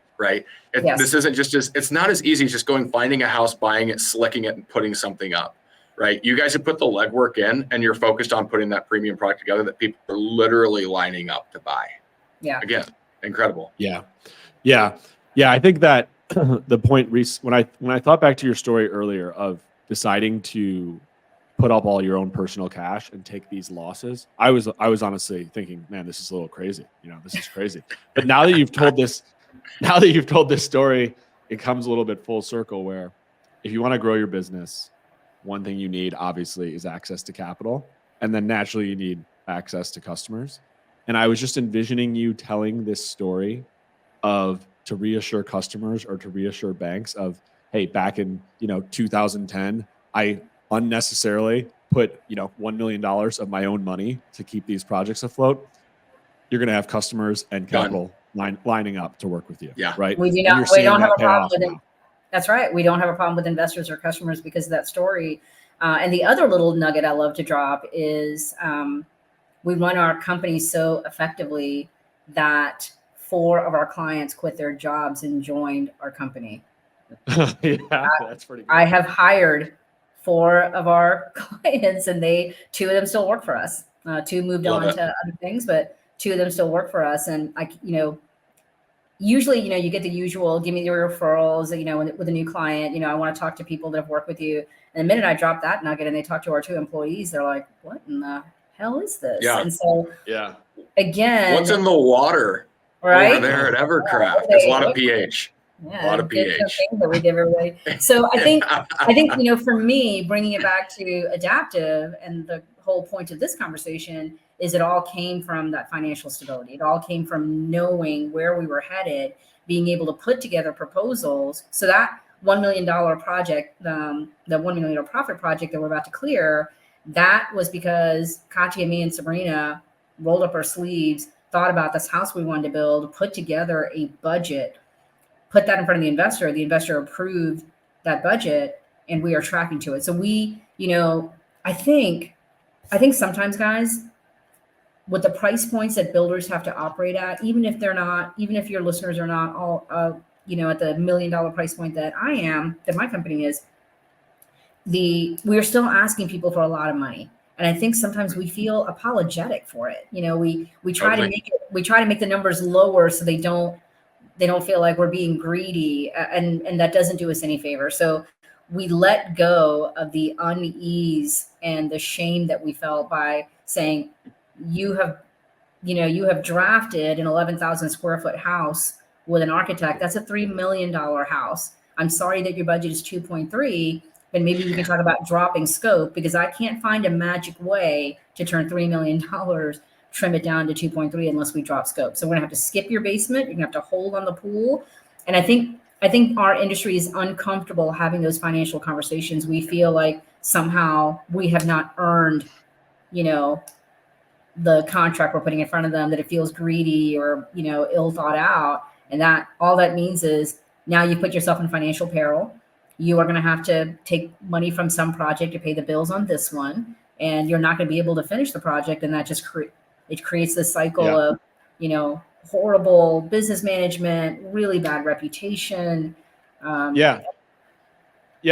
This isn't it's not as easy as just finding a house, buying it, slicking it, and putting something up. Right. You guys have put the legwork in and you're focused on putting that premium product together that people are literally lining up to buy. Yeah. Again, incredible. Yeah. I think that the point, Reese, when I thought back to your story earlier of deciding to put up all your own personal cash and take these losses, I was honestly thinking, man, this is a little crazy. This is crazy. But now that you've told this story, it comes a little bit full circle where if you want to grow your business, one thing you need, obviously, is access to capital. And then naturally, you need access to customers. And I was just envisioning you telling this story to reassure customers or to reassure banks of, hey, back in 2010, I unnecessarily put $1 million of my own money to keep these projects afloat. You're going to have customers and capital lining up to work with you. Yeah. Right. We don't have a problem with it. That's right. We don't have a problem with investors or customers because of that story. And the other little nugget I love to drop is we run our company so effectively that 4 of our clients quit their jobs and joined our company. That's pretty good. I have hired 4 of our clients and 2 of them still work for us. 2 moved on to other things, but 2 of them still work for us. And usually, you get the usual, give me your referrals, with a new client, I want to talk to people that have worked with you. And the minute I drop that nugget and they talk to our 2 employees, they're like, what in the hell is this? Yeah. And so, again, what's in the water over there at Evercraft? There's a lot of pH. Yeah, a lot of pH. That we give everybody. So I think, for me, bringing it back to adaptive, and the whole point of this conversation is it all came from that financial stability. It all came from knowing where we were headed, being able to put together proposals. So that $1 million project, the $1 million profit project that we're about to clear, that was because Katya, me, and Sabrina rolled up our sleeves, thought about this house we wanted to build, put together a budget, put that in front of the investor. The investor approved that budget, and we are tracking to it. So we, I think sometimes, guys, with the price points that builders have to operate at, even if your listeners are not all, at the $1 million price point that my company is, we're still asking people for a lot of money. And I think sometimes we feel apologetic for it. We try to make the numbers lower so they don't feel like we're being greedy, and that doesn't do us any favor. So we let go of the unease and the shame that we felt by saying, you have drafted an 11,000 square foot house with an architect. That's a $3 million house. I'm sorry that your budget is 2.3, And maybe we can talk about dropping scope, because I can't find a magic way to turn $3 million, trim it down to 2.3 unless we drop scope. So we're gonna have to skip your basement. You're gonna have to hold on the pool. And I think our industry is uncomfortable having those financial conversations. We feel like somehow we have not earned, the contract we're putting in front of them, that it feels greedy or, ill thought out. And that all that means is now you put yourself in financial peril. You are going to have to take money from some project to pay the bills on this one, and you're not going to be able to finish the project. And that just it creates this cycle of, horrible business management, really bad reputation. Yeah.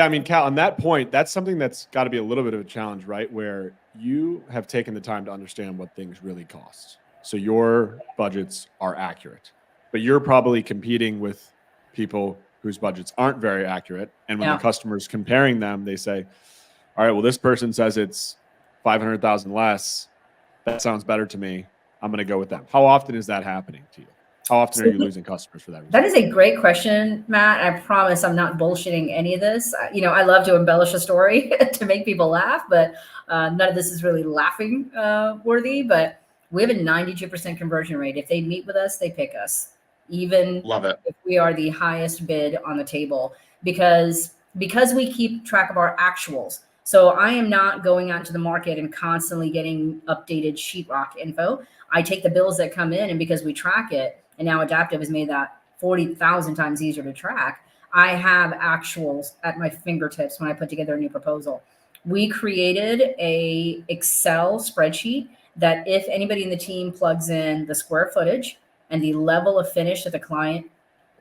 I mean, Cal, on that point, that's something that's got to be a little bit of a challenge, right? Where you have taken the time to understand what things really cost. So your budgets are accurate, but you're probably competing with people whose budgets aren't very accurate. And when the customer's comparing them, they say, all right, well, this person says it's 500,000 less. That sounds better to me. I'm going to go with them. How often is that happening to you? How often are you losing customers for that reason? That is a great question, Matt. I promise I'm not bullshitting any of this. I love to embellish a story to make people laugh, but none of this is really laughing worthy. But we have a 92% conversion rate. If they meet with us, they pick us, even Love it. if we are the highest bid on the table, because we keep track of our actuals. So I am not going out into the market and constantly getting updated sheetrock info. I take the bills that come in, and because we track it, and now Adaptive has made that 40,000 times easier to track, I have actuals at my fingertips when I put together a new proposal. We created a Excel spreadsheet that if anybody in the team plugs in the square footage and the level of finish that the client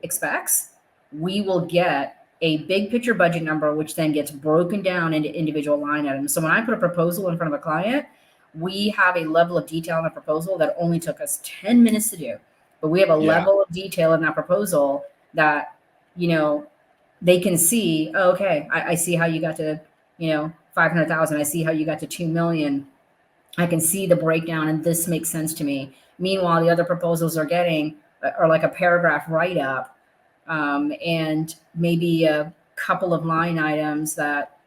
expects, we will get a big picture budget number, which then gets broken down into individual line items. So when I put a proposal in front of a client, we have a level of detail in the proposal that only took us 10 minutes to do. But we have a level of detail in that proposal that, they can see, oh, okay, I see how you got to, 500,000. I see how you got to 2 million. I can see the breakdown, and this makes sense to me. Meanwhile, the other proposals are getting are like a paragraph write-up, and maybe a couple of line items that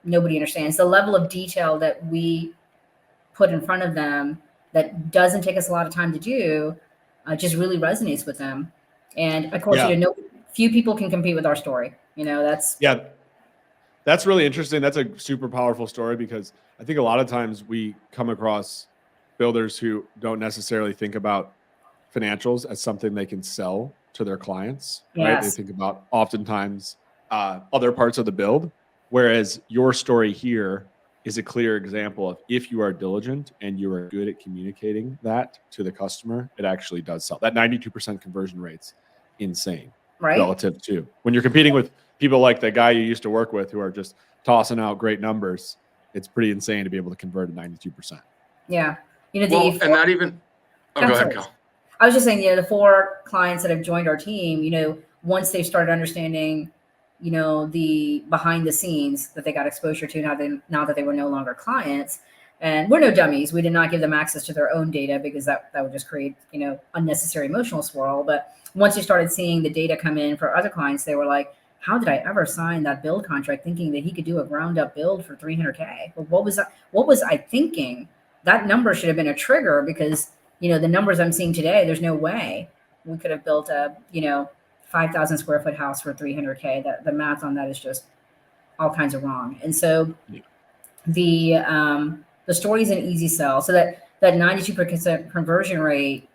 nobody understands. The level of detail that we put in front of them that doesn't take us a lot of time to do just really resonates with them. And of course, few people can compete with our story. That's really interesting. That's a super powerful story, because I think a lot of times we come across builders who don't necessarily think about financials as something they can sell to their clients, right? They think about oftentimes other parts of the build, whereas your story here is a clear example of, if you are diligent and you are good at communicating that to the customer, it actually does sell. That 92% conversion rate's insane, right? Relative to when you're competing with people like the guy you used to work with who are just tossing out great numbers. It's pretty insane to be able to convert at 92%. Yeah. Go ahead, Cal. I was just saying, the 4 clients that have joined our team, once they started understanding, the behind the scenes that they got exposure to now that they were no longer clients, and we're no dummies. We did not give them access to their own data, because that would just create, unnecessary emotional swirl. But once you started seeing the data come in for other clients, they were like, how did I ever sign that build contract thinking that he could do a ground up build for 300K? But what was I thinking? That number should have been a trigger, because, the numbers I'm seeing today, there's no way we could have built a, 5,000 square foot house for 300K. The math on that is just all kinds of wrong. And so the story is an easy sell. So that 92% conversion rate,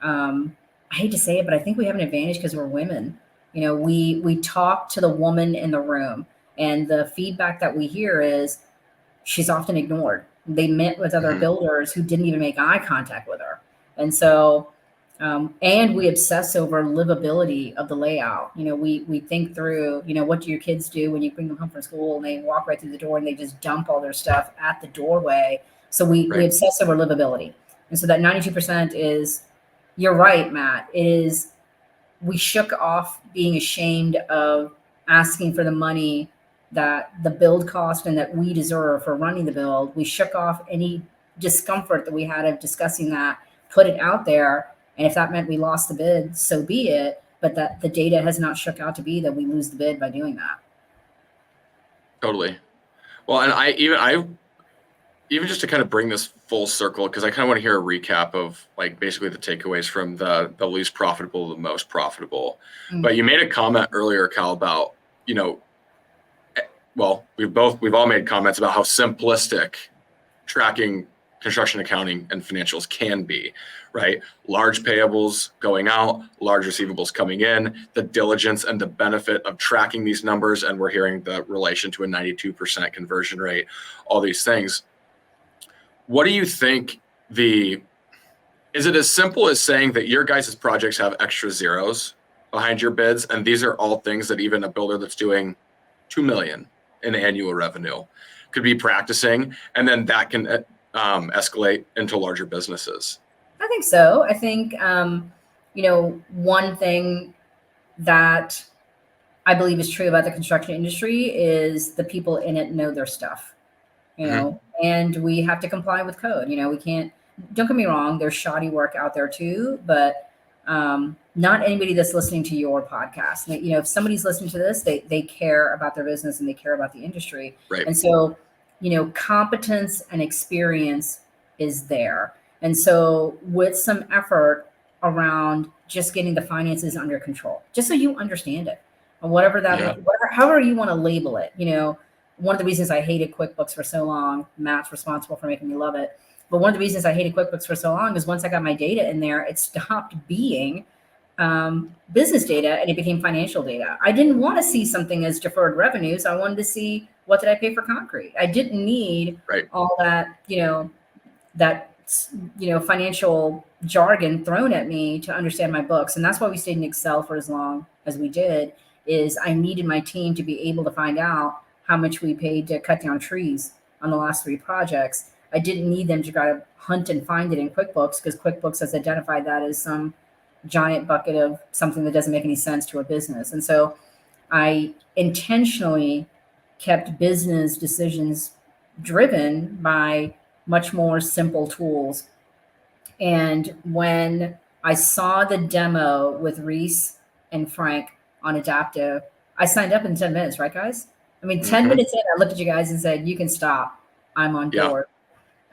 I hate to say it, but I think we have an advantage because we're women. We talk to the woman in the room, and the feedback that we hear is she's often ignored. They met with other builders who didn't even make eye contact with her. And so, and we obsess over livability of the layout. We think through, what do your kids do when you bring them home from school and they walk right through the door and they just dump all their stuff at the doorway. So we obsess over livability. And so that 92% is, you're right, Matt, it is, we shook off being ashamed of asking for the money that the build cost and that we deserve for running the build. We shook off any discomfort that we had of discussing that, put it out there. And if that meant we lost the bid, so be it. But that the data has not shook out to be that we lose the bid by doing that. Totally. Well, and I even just to kind of bring this full circle, because I kind of want to hear a recap of like basically the takeaways from the least profitable to the most profitable. Mm. But you made a comment earlier, Cal, about, well, we've all made comments about how simplistic tracking construction accounting and financials can be, right? Large payables going out, large receivables coming in, the diligence and the benefit of tracking these numbers. And we're hearing the relation to a 92% conversion rate, all these things. What do you think is it as simple as saying that your guys' projects have extra zeros behind your bids? And these are all things that even a builder that's doing 2 million in annual revenue could be practicing, and then that can escalate into larger businesses. I think so. I think, one thing that I believe is true about the construction industry is the people in it know their stuff, and we have to comply with code. We can't, don't get me wrong, there's shoddy work out there too, but not anybody that's listening to your podcast. If somebody's listening to this, they care about their business and they care about the industry. Right. And so, competence and experience is there. And so with some effort around just getting the finances under control, just so you understand it, or whatever that, however you want to label it. One of the reasons I hated QuickBooks for so long, Matt's responsible for making me love it. But one of the reasons I hated QuickBooks for so long is once I got my data in there, it stopped being business data and it became financial data. I didn't want to see something as deferred revenues. I wanted to see, what did I pay for concrete? I didn't need all that, financial jargon thrown at me to understand my books. And that's why we stayed in Excel for as long as we did, is I needed my team to be able to find out how much we paid to cut down trees on the last 3 projects. I didn't need them to try to hunt and find it in QuickBooks, because QuickBooks has identified that as some giant bucket of something that doesn't make any sense to a business. And so I intentionally kept business decisions driven by much more simple tools. And when I saw the demo with Reese and Frank on Adaptive, I signed up in 10 minutes, right, guys? 10 minutes in, I looked at you guys and said, you can stop. I'm on board.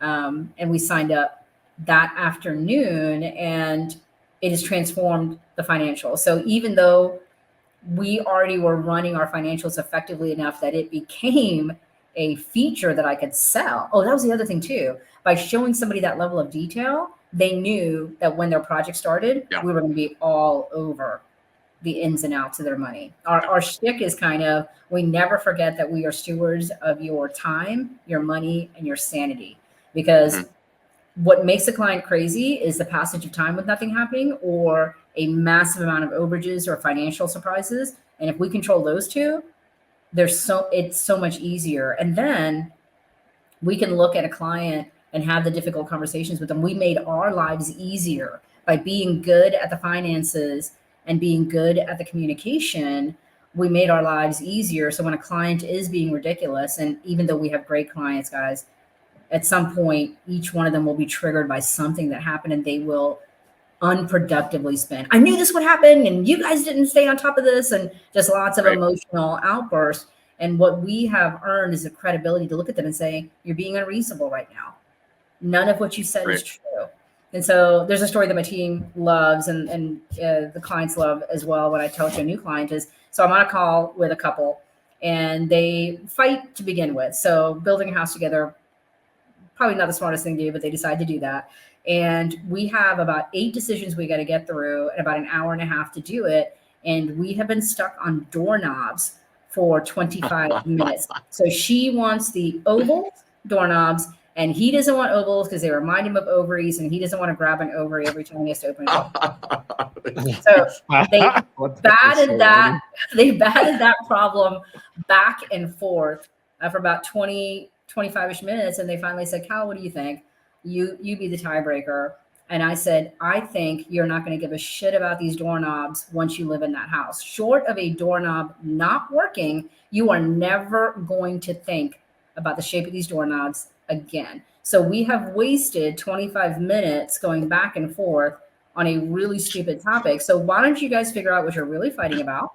And we signed up that afternoon, and it has transformed the financials. So even though we already were running our financials effectively enough that it became a feature that I could sell. Oh, that was the other thing too. By showing somebody that level of detail, they knew that when their project started, we were going to be all over the ins and outs of their money. Our shtick is kind of, we never forget that we are stewards of your time, your money, and your sanity. Because what makes a client crazy is the passage of time with nothing happening, or a massive amount of overages or financial surprises. And if we control those two, it's so much easier. And then we can look at a client and have the difficult conversations with them. We made our lives easier by being good at the finances and being good at the communication. We made our lives easier. So when a client is being ridiculous, and even though we have great clients, guys, at some point, each one of them will be triggered by something that happened, and they will unproductively spend. I knew this would happen, and you guys didn't stay on top of this, and just lots of emotional outbursts. And what we have earned is the credibility to look at them and say, you're being unreasonable right now. None of what you said is true. And so there's a story that my team loves, and the clients love as well. When I tell it to a new client is, so I'm on a call with a couple, and they fight to begin with. So building a house together, probably not the smartest thing to do, but they decide to do that. And we have about 8 decisions we got to get through and about an hour and a half to do it. And we have been stuck on doorknobs for 25 minutes. So she wants the oval doorknobs, and he doesn't want ovals because they remind him of ovaries, and he doesn't want to grab an ovary every time he has to open it up. So they batted that problem back and forth for about 25-ish minutes. And they finally said, Cal, what do you think? You be the tiebreaker. And I said, I think you're not going to give a shit about these doorknobs once you live in that house. Short of a doorknob not working, you are never going to think about the shape of these doorknobs again. So we have wasted 25 minutes going back and forth on a really stupid topic. So why don't you guys figure out what you're really fighting about?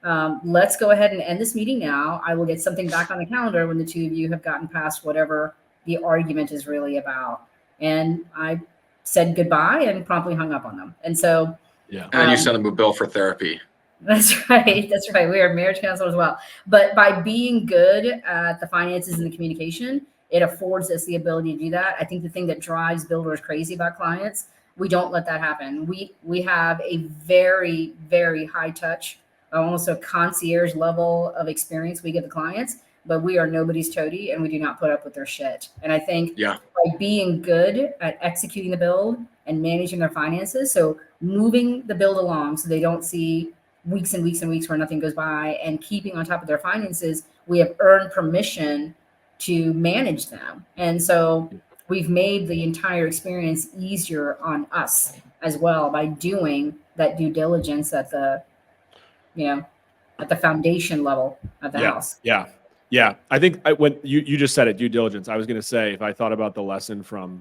Let's go ahead and end this meeting now. I will get something back on the calendar when the two of you have gotten past whatever the argument is really about. And I said goodbye and promptly hung up on them. And so, Yeah. And then you send them a bill for therapy. That's right. That's right. We are marriage counselors as well. But by being good at the finances and the communication, it affords us the ability to do that. I think the thing that drives builders crazy about clients, we don't let that happen. We have a very, very high touch, almost a concierge level of experience we give the clients, but we are nobody's toady and we do not put up with their shit. And I think by being good at executing the build and managing their finances, so moving the build along so they don't see weeks and weeks and weeks where nothing goes by, and keeping on top of their finances, we have earned permission to manage them. And so we've made the entire experience easier on us as well by doing that due diligence at the, at the foundation level of the house. Yeah. I think when you just said it, due diligence, I was going to say, if I thought about the lesson from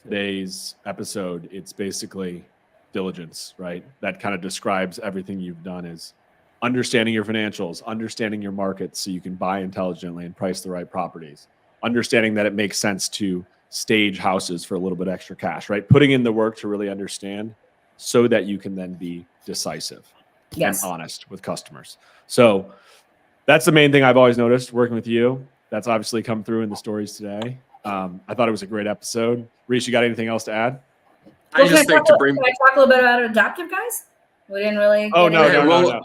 today's episode, it's basically diligence, right? That kind of describes everything you've done, is understanding your financials, understanding your markets so you can buy intelligently and price the right properties, understanding that it makes sense to stage houses for a little bit extra cash, right? Putting in the work to really understand so that you can then be decisive and honest with customers. So that's the main thing I've always noticed working with you. That's obviously come through in the stories today. I thought it was a great episode. Reese, you got anything else to add? Can I talk a little bit about adaptive, guys? We didn't really. Oh no.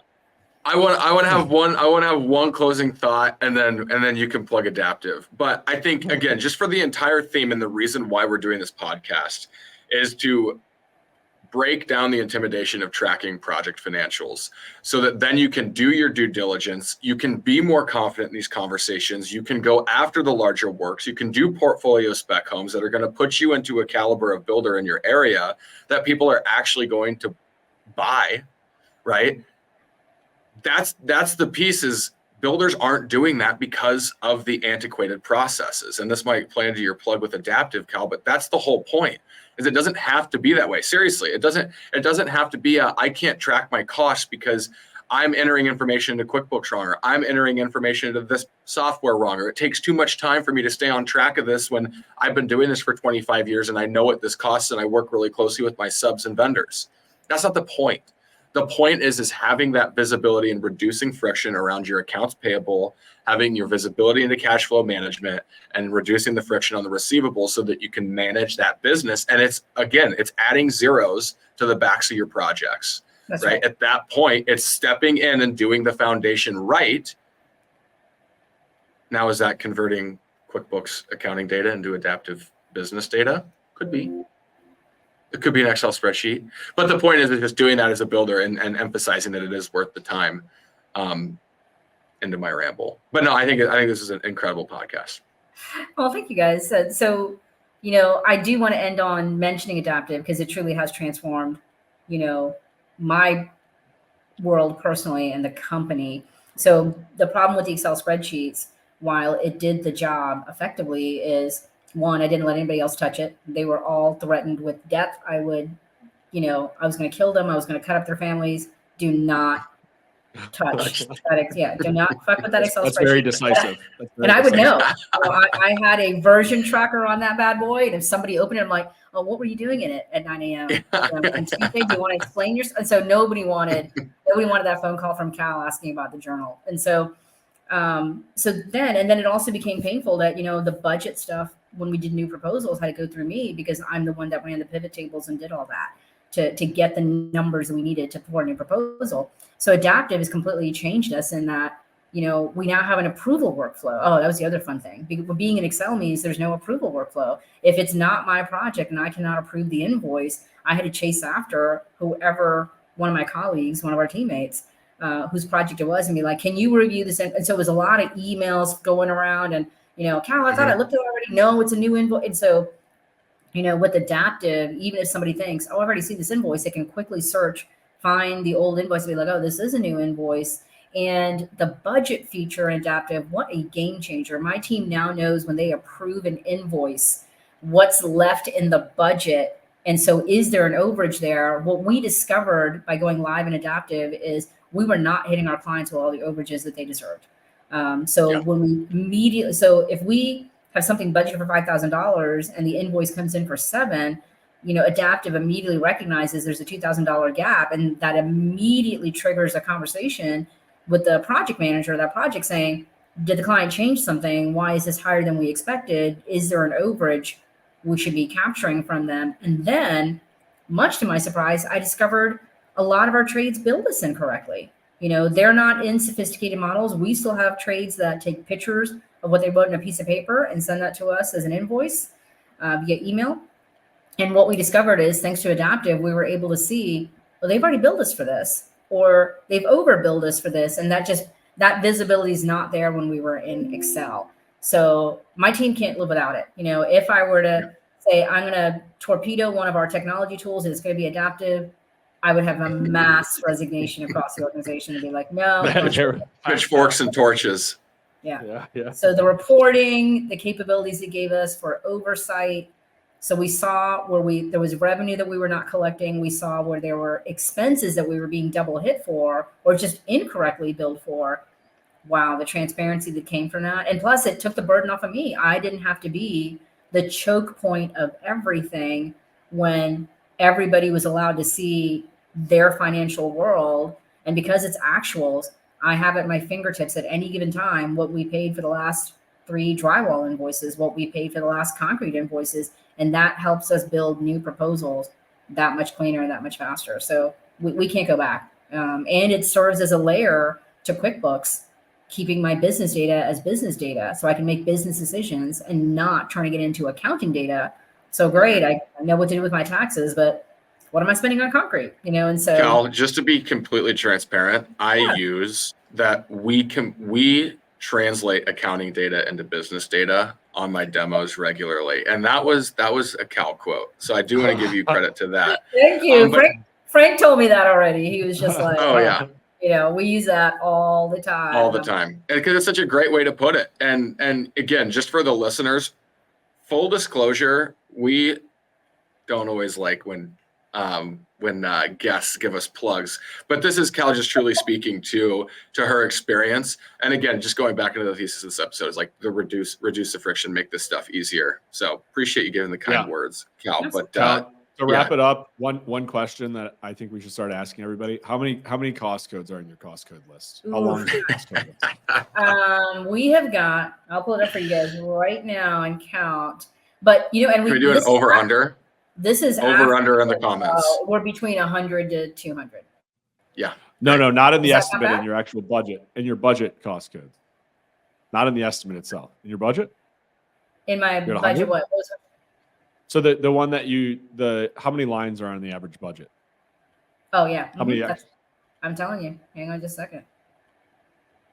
I want to have one closing thought, and then you can plug adaptive. But I think, again, just for the entire theme and the reason why we're doing this podcast is to break down the intimidation of tracking project financials so that then you can do your due diligence. You can be more confident in these conversations. You can go after the larger works. You can do portfolio spec homes that are going to put you into a caliber of builder in your area that people are actually going to buy, right? That's the piece, is builders aren't doing that because of the antiquated processes. And this might play into your plug with adaptive, Cal, but that's the whole point. Is it doesn't have to be that way. Seriously, it doesn't have to be I can't track my costs because I'm entering information into QuickBooks wrong, or I'm entering information into this software wrong, or it takes too much time for me to stay on track of this when I've been doing this for 25 years and I know what this costs and I work really closely with my subs and vendors. That's not the point. The point is having that visibility and reducing friction around your accounts payable, having your visibility into cash flow management, and reducing the friction on the receivables so that you can manage that business. And it's adding zeros to the backs of your projects. That's right. At that point, it's stepping in and doing the foundation right. Now, is that converting QuickBooks accounting data into adaptive business data? Could be. It could be an Excel spreadsheet, but the point is just doing that as a builder and emphasizing that it is worth the time. Into my ramble, but no, I think this is an incredible podcast. Well, thank you guys. So, I do want to end on mentioning adaptive because it truly has transformed, my world personally and the company. So the problem with the Excel spreadsheets, while it did the job effectively, is one, I didn't let anybody else touch it. They were all threatened with death. I was going to kill them. I was going to cut up their families. Do not touch that. Yeah, do not fuck with that Excel spreadsheet. That's very decisive. I would know. I had a version tracker on that bad boy, and if somebody opened it, I'm like, oh, what were you doing in it at 9 a.m.? On Tuesday, do you want to explain yourself? And so nobody wanted that phone call from Cal asking about the journal. And so then it also became painful that, the budget stuff, when we did new proposals, had to go through me because I'm the one that ran the pivot tables and did all that to get the numbers that we needed to pour a new proposal. So adaptive has completely changed us in that, we now have an approval workflow. Oh, that was the other fun thing. Being in Excel means there's no approval workflow. If it's not my project and I cannot approve the invoice, I had to chase after whoever, one of my colleagues, one of our teammates, whose project it was, and be like, can you review this? And so it was a lot of emails going around and, Cal, I thought I looked at it already. No, it's a new invoice. And so, with adaptive, even if somebody thinks, oh, I've already seen this invoice, they can quickly search, find the old invoice and be like, oh, this is a new invoice. And the budget feature in adaptive, what a game changer. My team now knows when they approve an invoice, what's left in the budget. And so is there an overage there? What we discovered by going live in adaptive is we were not hitting our clients with all the overages that they deserved. When we immediately, so if we have something budgeted for $5,000 and the invoice comes in for $7,000, Adaptive immediately recognizes there's a $2,000 gap, and that immediately triggers a conversation with the project manager of that project saying, did the client change something? Why is this higher than we expected? Is there an overage we should be capturing from them? And then, much to my surprise, I discovered a lot of our trades build us incorrectly. They're not in sophisticated models. We still have trades that take pictures of what they wrote in a piece of paper and send that to us as an invoice via email. And what we discovered is, thanks to Adaptive, we were able to see, well, they've already billed us for this, or they've overbilled us for this. And that visibility is not there when we were in Excel. So my team can't live without it. If I were to say, I'm going to torpedo one of our technology tools and it's going to be Adaptive, I would have a mass resignation across the organization and be like, no. Pitchforks and torches. Yeah. So the reporting, the capabilities it gave us for oversight. So we saw where there was revenue that we were not collecting. We saw where there were expenses that we were being double hit for, or just incorrectly billed for. Wow, the transparency that came from that. And plus, it took the burden off of me. I didn't have to be the choke point of everything when everybody was allowed to see their financial world. And because it's actuals, I have at my fingertips at any given time what we paid for the last 3 drywall invoices, what we paid for the last concrete invoices. And that helps us build new proposals that much cleaner and that much faster. So we can't go back. And it serves as a layer to QuickBooks, keeping my business data as business data so I can make business decisions and not trying to get into accounting data. So great, I know what to do with my taxes, but what am I spending on concrete? And so Cal, just to be completely transparent, I use that we translate accounting data into business data on my demos regularly. And that was a Cal quote. So I do want to give you credit to that. Thank you. Frank told me that already. He was just like, oh yeah. We use that all the time. All the time. Because it's such a great way to put it. And again, just for the listeners, full disclosure, we don't always like when guests give us plugs, but this is Cal just truly speaking to her experience. And again, just going back into the thesis of this episode is like the reduce the friction, make this stuff easier. So appreciate you giving the kind words, Cal. But to wrap it up, one question that I think we should start asking everybody: how many cost codes are in your cost code list? How long is your cost code list? We have got. I'll pull it up for you guys right now and count. But and we do an over under. This is over under in the comments. We're between 100 to 200. Yeah. No, not in the estimate, in your actual budget, in your budget cost codes. Not in the estimate itself. In your budget? In my budget, what was it? So the one that how many lines are on the average budget? Oh yeah. How many? I'm telling you. Hang on just a second.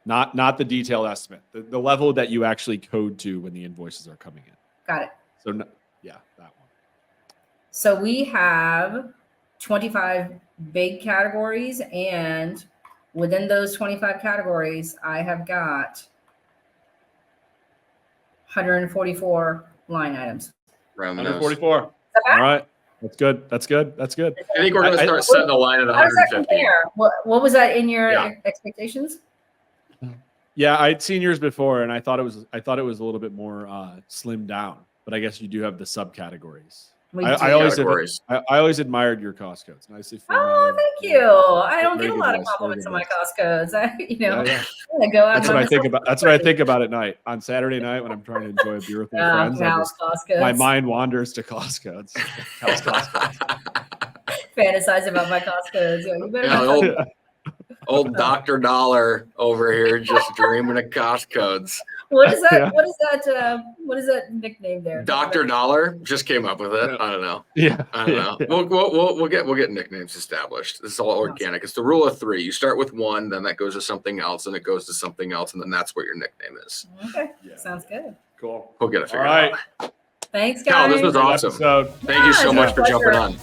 Not the detailed estimate. The level that you actually code to when the invoices are coming in. Got it. So that one. So we have 25 big categories, and within those 25 categories, I have got 144 line items. Around 144. All right. That's good. I think we're going to start setting the line at 150. What was that in your expectations? Yeah, I'd seen yours before, and I thought it was a little bit more slimmed down. But I guess you do have the subcategories. I always admired your cost codes. Nicely formatted. Oh, thank you. I don't get a lot of compliments on my cost codes. I go out. That's what I think about. That's what I think about at night. On Saturday night when I'm trying to enjoy a beer with my friends, my mind wanders to cost codes. Cost codes. Fantasize about my cost codes. You better old Dr. Dollar over here just dreaming of cost codes. What is that? Yeah. What is that nickname there? Dr. Dollar just came up with it. I don't know. Yeah. I don't know. We'll get nicknames established. This is all organic. It's the rule of 3. You start with one, then that goes to something else, and it goes to something else, and then that's what your nickname is. Okay. Yeah. Sounds good. Cool. We'll get it figured out. Thanks, guys. Cal, this was awesome. Thank you so much for jumping on.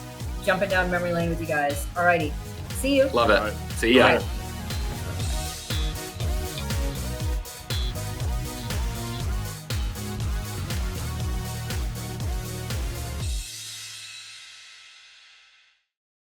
Jumping down memory lane with you guys. All righty. See you. Love it. See ya.